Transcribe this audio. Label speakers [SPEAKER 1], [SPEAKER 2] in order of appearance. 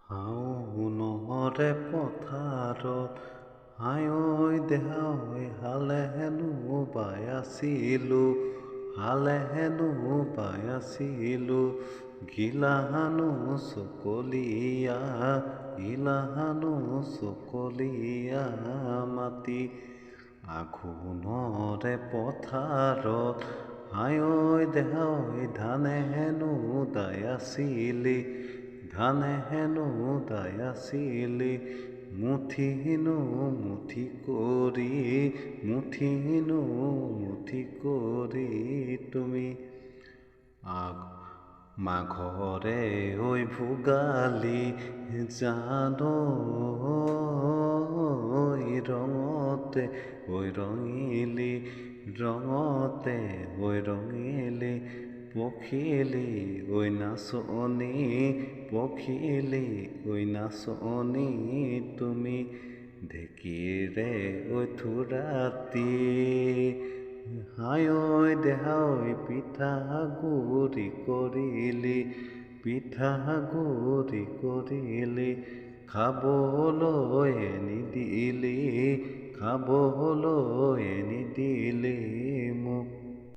[SPEAKER 1] শাওণৰে পথাৰত আয়ৈ দেহাঐ হালে হেনো বাই আছিলোঁ, হালে হেনো বাই আছিলোঁ। গিলাহানো চকলীয়া, গিলাহানো চকলীয়া মাটি। আঘোণৰে পথাৰত আয়ৈ দেহাঐ ধানে হেনো দাই আছিলি, ধানে হেনো দাই আছিলি। মুঠিনো মুঠি কৰি, মুঠিনো মুঠি কৰি তুমি। মাঘৰে ঐ ভোগালী জানৈ ৰঙতে ঐ ৰঙিলি, ৰঙতে ঐ ৰঙিলি। পখিলি ঐ নাচনি, পখিলি ঐ নাচনি তুমি। ঢেঁকীৰে ঐ থোৰাতি আয়ৈ দেহাঐ পিঠা গুৰি কৰিলি, পিঠা গুৰি কৰিলি। খাবলৈ নিদিলি, খাবলৈ নিদিলি মোক।